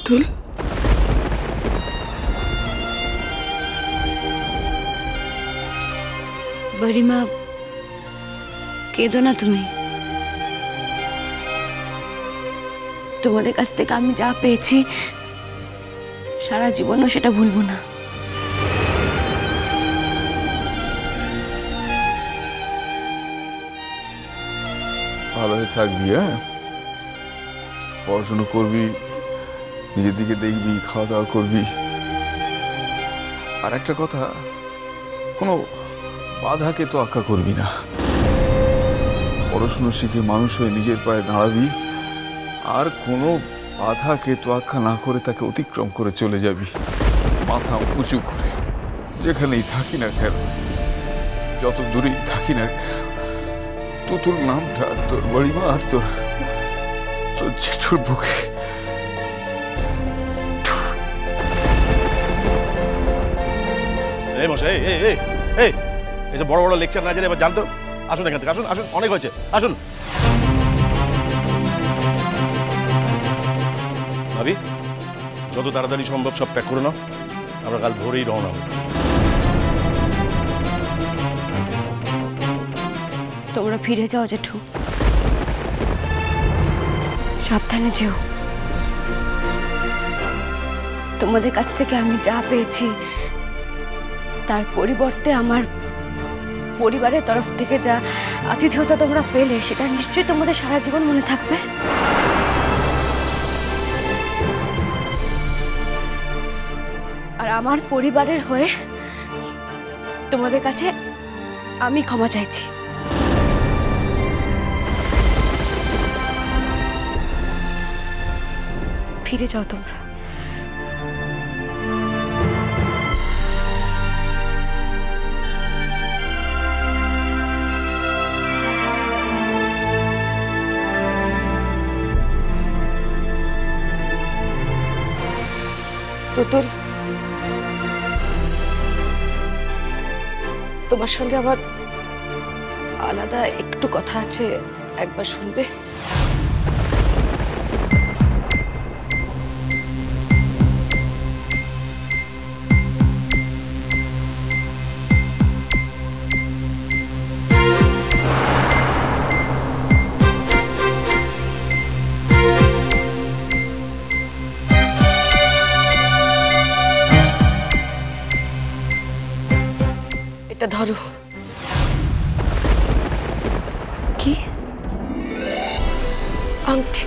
তুতুল, बड़ी माँ केदो ना तुम्हें তোমাদের কাছ থেকে আমি যা পেয়েছি সারা জীবনও সেটা ভুলবো না। ভালো হয়ে থাকবি, হ্যাঁ? পড়াশোনা করবি, নিজের দিকে দেখবি, খাওয়া দাওয়া করবি। আর একটা কথা, কোনো বাধাকে তো আক্কা করবি না। পড়াশোনা শিখে মানুষ হয়ে নিজের পায়ে দাঁড়াবি, আর কোনো বাধাকে তো আক্কা না করে তাকে অতিক্রম করে চলে যাবি, মাথা উঁচু করে। যেখানেই থাকি না কেন, যত দূরেই থাকি না কেন, তুতুল নামটা তোর বড়িমা আর তোর জেঠুর বুকে এই মশাই, এই যে বড় বড় লেকচার না জেনে এবার জানতো। আসুন এখান থেকে, আসুন আসুন, অনেক হয়েছে, আসুন। ভাবি, যত তাড়াতাড়ি সম্ভব সব প্যাক করে নাও, আমরা কাল ভোরেই রওনা হব। তোমরা ফিরে যাও জেঠু, সাবধানে যেও। তোমাদের কাছ থেকে আমি যা পেয়েছি তার পরিবর্তে আমার পরিবারের তরফ থেকে যা আতিথেয়তা তোমরা পেলে সেটা নিশ্চয়ই তোমাদের সারা জীবন মনে থাকবে। আর আমার পরিবারের হয়ে তোমাদের কাছে আমি ক্ষমা চাইছি। ফিরে যাও তোমরা। তুতুল, তোমার সঙ্গে আমার আলাদা একটু কথা আছে, একবার শুনবে? এটা ধরো। কি? আংটি।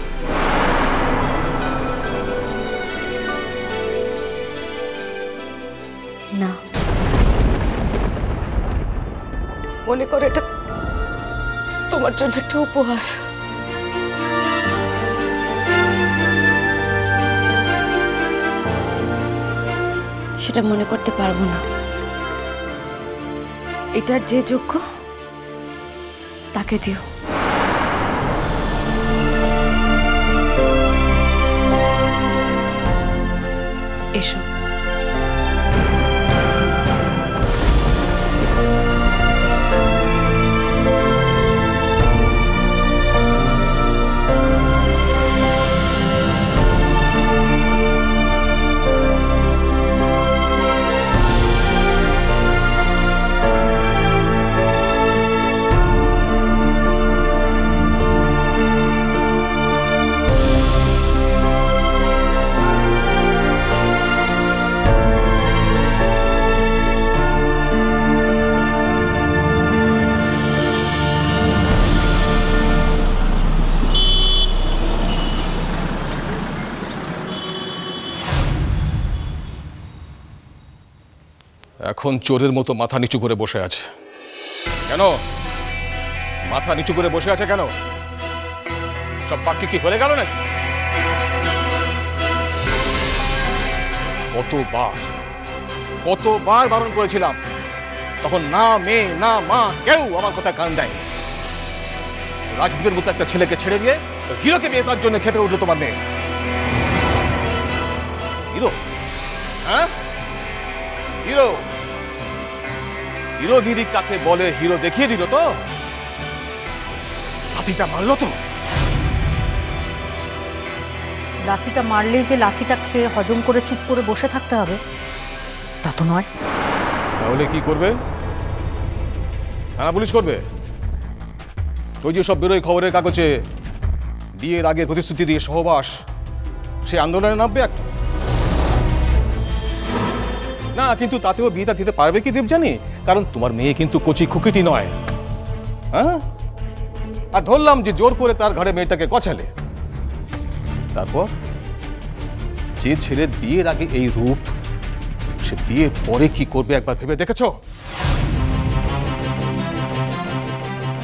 না, মনে করো এটা তোমার জন্য একটা উপহার। সেটা মনে করতে পারবো না। এটার যে যোগ্য তাকে দিও। এসো। এখন চোরের মতো মাথা নিচু করে বসে আছে কেন? মাথা নিচু করে বসে আছে কেন? সব বাকি কি হয়ে গেল নাকি? কতবার বারণ করেছিলাম, তখন না মেয়ে না মা কেউ আমার কথা কান দেয়নি। রাজদীপের মতো একটা ছেলেকে ছেড়ে দিয়ে হিরোকে বিয়ে করার জন্য খেপে উঠলো তোমার মেয়ে। হিরো? হ্যাঁ, হিরো। হিরোগিরি কাকে বলে হিরো দেখিয়ে দিল তো, হাতিটা মারলো তো। লাঠিটা মারলেই যে লাঠিটাকে হজম করে চুপ করে বসে থাকতে হবে তা তো নয়। তাহলে কি করবে? থানা পুলিশ করবে? ওই যে সব বেরোয় খবরের কাগজে বিয়ের আগে প্রতিশ্রুতি দিয়ে সহবাস, সে আন্দোলনে নামবে এক না, কিন্তু তাতেও বিয়েটা দিতে পারবে কি দেবযানী? কারণ তোমার মেয়ে কিন্তু কচি খুকিটি নয়। হ্যাঁ, আর ধরলাম যে জোর করে তার ঘরে মেয়েটাকে কচালে, তারপর যে ছেলের বিয়ের আগে এই রূপ, সে বিয়ের পরে কি করবে একবার ভেবে দেখেছ?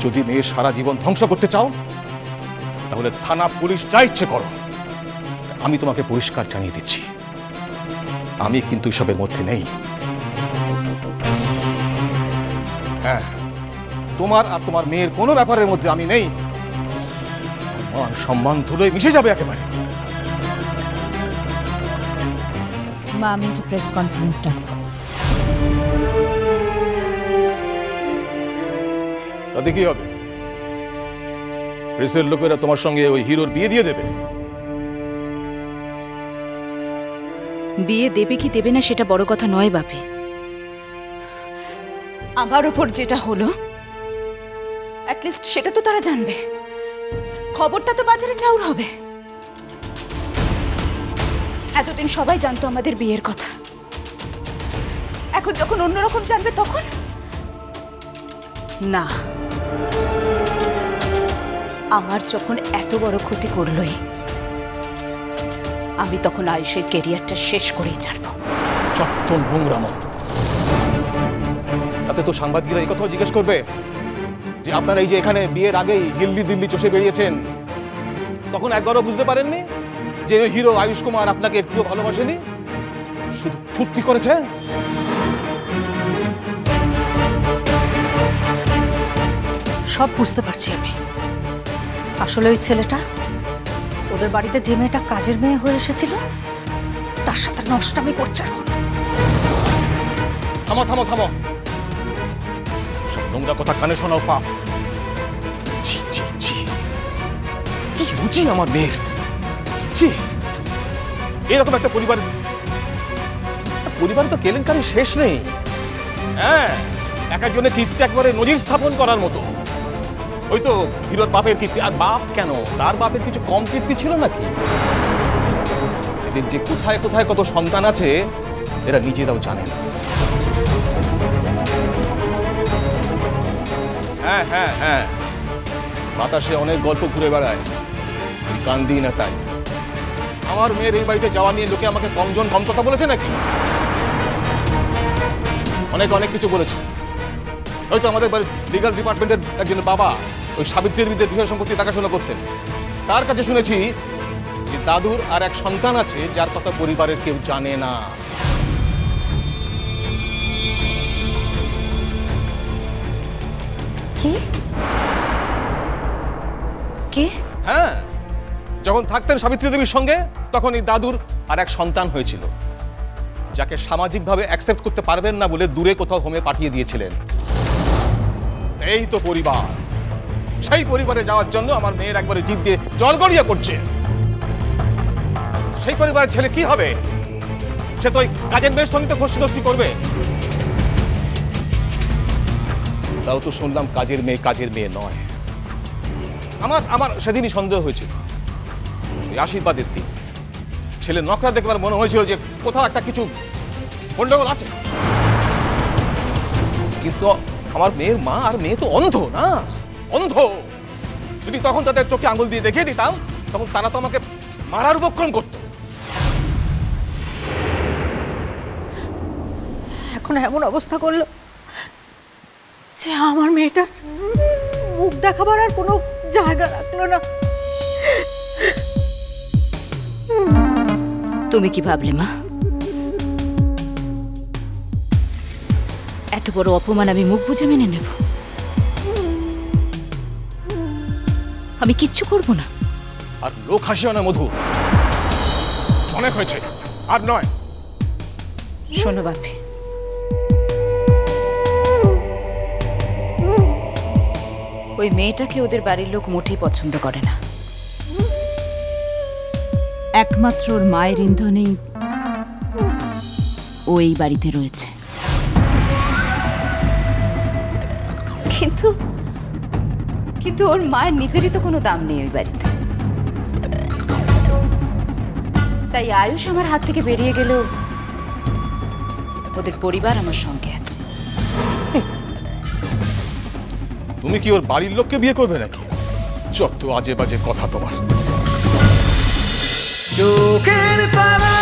যদি মেয়ের সারা জীবন ধ্বংস করতে চাও তাহলে থানা পুলিশ যা ইচ্ছে করো, আমি তোমাকে পরিষ্কার জানিয়ে দিচ্ছি, আমি কিন্তু এসবের মধ্যে নেই। হ্যাঁ, তোমার আর তোমার মেয়ের কোনো ব্যাপারের মধ্যে আমি নেই। মান সম্মান ধুলোয় মিশে যাবে একেবারে। মা, আমি একটা প্রেস কনফারেন্স ডাকবো। তাতে কি হবে? প্রেসের লোকেরা তোমার সঙ্গে ওই হিরোর বিয়ে দিয়ে দেবে। বিয়ে দেবে কি দেবে না সেটা বড় কথা নয় বাপি। আমার ওপর যেটা হলো অ্যাটলিস্ট সেটা তো তারা জানবে, খবরটা তো বাজারে চাউর হবে। এতদিন সবাই জানতো আমাদের বিয়ের কথা, এখন যখন অন্যরকম জানবে তখন না। আমার যখন এত বড় ক্ষতি করলই, আমি তখন আয়ুষের ক্যারিয়ারটা শেষ করেই ছাড়বো। চত্ব নোংরামো। তাতে তো সাংবাদিকরা এই কথাও জিজ্ঞেস করবে যে আপনারা এই যে এখানে বিয়ের আগেই হিল্লি দিল্লি চষে বেরিয়েছেন, তখন একবারও বুঝতে পারেননি যে হিরো আয়ুষ কুমার আপনাকে একটুও ভালোবাসেনি, শুধু ফুর্তি করেছে। সব বুঝতে পারছি আমি। আসলে ওই ছেলেটা ওদের বাড়িতে যে মেয়েটা কাজের মেয়ে হয়ে এসেছিল তার সাথে নষ্টামি করছে এখন। থামো থামো থামো, সব নোংরা কথা কানে শোনাও পাপ। ছি ছি ছি, কি রুচি আমার মেয়ের। ছি, এরকম একটা পরিবারে তো কেলেঙ্কারি শেষ নেই। হ্যাঁ, এক একজনের কীর্তি একবারে নজির স্থাপন করার মতো। ওই তো হিরোর বাপের কীর্তি, আর বাপ কেন, তার বাপের কিছু কম কীর্তি ছিল নাকি? এদের যে কোথায় কোথায় কত সন্তান আছে এরা নিজেরাও জানে না। হ্যাঁ হ্যাঁ হ্যাঁ, বাতাসে অনেক গল্প ঘুরে বেড়ায়, কান দিই না তাই। আমার মেয়ের এই বাড়িতে যাওয়া নিয়ে লোকে আমাকে কমজন কম কথা বলেছে নাকি? অনেক অনেক কিছু বলেছে। হয়তো আমাদের বাড়ির লিগাল ডিপার্টমেন্টের একজন বাবা ওই সাবিত্রীর বিদ্যের বিষয় সম্পত্তি দেখাশোনা করতেন, তার কাছে শুনেছি যে দাদুর আর এক সন্তান আছে যার কথা পরিবারের কেউ জানে না। কি? কে? হ্যাঁ, যখন থাকতেন সাবিত্রী দেবীর সঙ্গে তখন এই দাদুর আর এক সন্তান হয়েছিল, যাকে সামাজিকভাবে অ্যাকসেপ্ট করতে পারবেন না বলে দূরে কোথাও হোমে পাঠিয়ে দিয়েছিলেন। এই তো পরিবার, সেই পরিবারে যাওয়ার জন্য আমার মেয়ের একবারে জিদ দিয়ে জলগড়িয়া করছে। সেই পরিবারের ছেলে কি হবে? সে তো ওই কাজের মেয়ের সঙ্গে তো ঘষ্টি করবে। তাও তো শুনলাম কাজের মেয়ে নয়। আমার সেদিনই সন্দেহ হয়েছিল, আশীর্বাদের দিন ছেলে নকরা দেখবার মনে হয়েছিল যে কোথাও একটা কিছু গন্ডগোল আছে। কিন্তু আমার মেয়ের মা আর মেয়ে তো অন্ধ না, অন্ধ। যদি তখন তাদের চোখে আঙুল দিয়ে দেখিয়ে দিতাম তখন তারা তো আমাকে মারার উপক্রম করত। এখন এমন অবস্থা করলো যে আমার মেয়েটা মুখ দেখাবার আর কোনো জায়গা রাখলো না। তুমি কি ভাবলে মা? এত বড় অপমান আমি মুখ বুঝে মেনে নেব? আমি কিচ্ছু করব না। আর লোক হাসিও না মধু, অনেক হয়েছে, আর নয়। শোনো বাপি, ওই মেয়েটাকে ওদের বাড়ির লোক মোটেই পছন্দ করে না। একমাত্র ওর মায়ের ইন্ধনেই ও এই বাড়িতে রয়েছে। কিন্তু কিন্তু ওর মায়ের নিজেরই তো কোনো দাম নেই ওই বাড়িতে। তাই আয়ুষ আমার হাত থেকে বেরিয়ে গেলেও ওদের পরিবার আমার সঙ্গে আছে। তুমি কি ওর বাড়ির লোককে বিয়ে করবে নাকি? যত আজে বাজে কথা তোমার। চোখের তারা